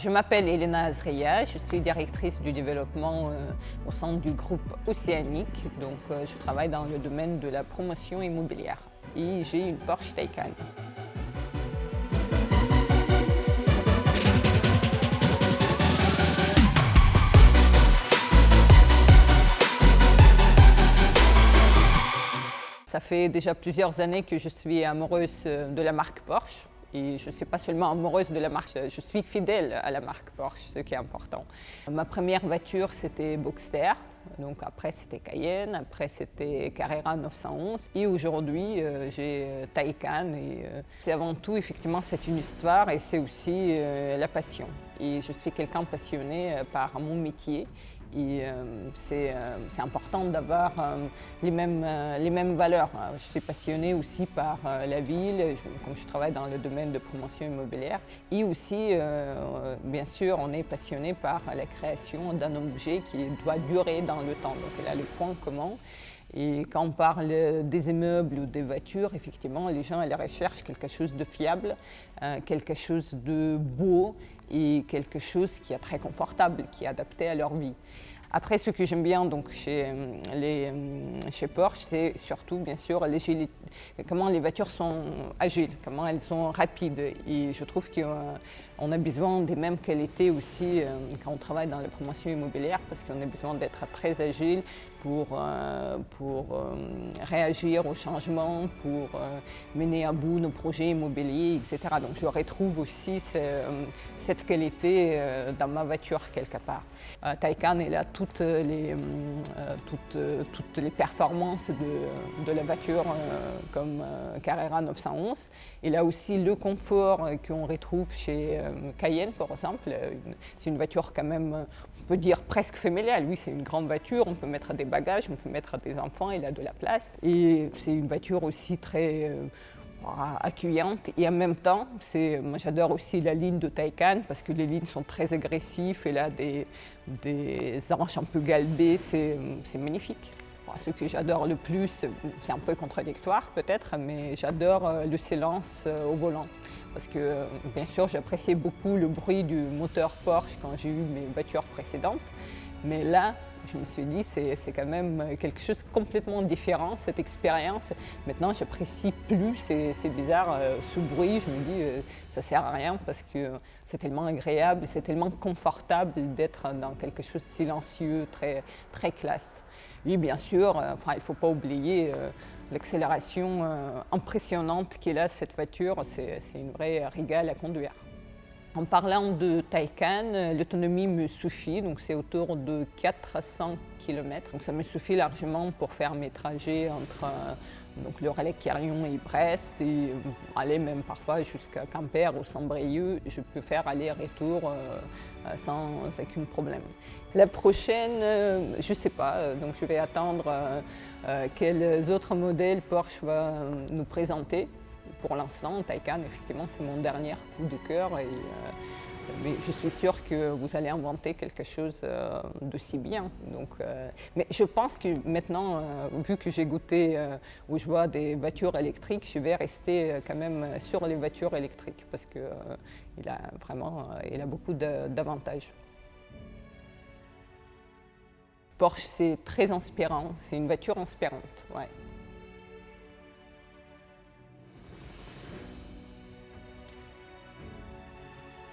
Je m'appelle Elena Azreya, je suis directrice du développement au sein du groupe Océanique. Donc, je travaille dans le domaine de la promotion immobilière et j'ai une Porsche Taycan. Ça fait déjà plusieurs années que je suis amoureuse de la marque Porsche. Et je ne suis pas seulement amoureuse de la marque, je suis fidèle à la marque Porsche, ce qui est important. Ma première voiture, c'était Boxster. Donc après, c'était Cayenne, après, c'était Carrera 911. Et aujourd'hui, j'ai Taycan. Et c'est avant tout, effectivement, c'est une histoire et c'est aussi la passion. Et je suis quelqu'un passionné par mon métier. Et c'est important d'avoir les mêmes valeurs. Je suis passionnée aussi par la ville, comme je travaille dans le domaine de promotion immobilière. Et aussi, bien sûr, on est passionné par la création d'un objet qui doit durer dans le temps. Donc là, le point commun. Et quand on parle des immeubles ou des voitures, effectivement, les gens ils recherchent quelque chose de fiable, quelque chose de beau et quelque chose qui est très confortable, qui est adapté à leur vie. Après, ce que j'aime bien donc, chez Porsche, c'est surtout, bien sûr, comment les voitures sont agiles, comment elles sont rapides. Et je trouve qu'on a besoin des mêmes qualités aussi quand on travaille dans la promotion immobilière, parce qu'on a besoin d'être très agile pour réagir aux changements, pour mener à bout nos projets immobiliers, etc. Donc je retrouve aussi cette qualité dans ma voiture quelque part. Taycan, elle a toutes les performances de la voiture comme Carrera 911. Il a aussi le confort qu'on retrouve chez Cayenne, par exemple. C'est une voiture quand même, on peut dire presque familiale. Oui, c'est une grande voiture, on peut mettre des bagages, on peut mettre des enfants, il a de la place. Et c'est une voiture aussi très accueillante et en même temps, moi j'adore aussi la ligne de Taycan parce que les lignes sont très agressives et là des arches un peu galbées, c'est magnifique. Ce que j'adore le plus, c'est un peu contradictoire peut-être, mais j'adore le silence au volant. Parce que bien sûr j'appréciais beaucoup le bruit du moteur Porsche quand j'ai eu mes voitures précédentes, mais là je me suis dit c'est quand même quelque chose de complètement différent, cette expérience. Maintenant j'apprécie plus, c'est bizarre ce bruit, je me dis ça sert à rien parce que c'est tellement agréable, c'est tellement confortable d'être dans quelque chose de silencieux, très, très classe. Et bien sûr, il ne faut pas oublier l'accélération impressionnante qu'elle a cette voiture, c'est une vraie régale à conduire. En parlant de Taycan, l'autonomie me suffit, donc c'est autour de 400 km. Donc ça me suffit largement pour faire mes trajets entre donc le Relais-Carillon et Brest et aller même parfois jusqu'à Quimper ou Saint-Brieuc. Je peux faire aller-retour sans aucun problème. La prochaine, je ne sais pas, donc je vais attendre quels autres modèles Porsche va nous présenter. Pour l'instant, Taycan, effectivement, c'est mon dernier coup de cœur. Mais je suis sûre que vous allez inventer quelque chose de si bien. Donc, mais je pense que maintenant, vu que j'ai goûté où je vois des voitures électriques, je vais rester quand même sur les voitures électriques parce qu'il a beaucoup d'avantages. Porsche, c'est très inspirant. C'est une voiture inspirante. Ouais.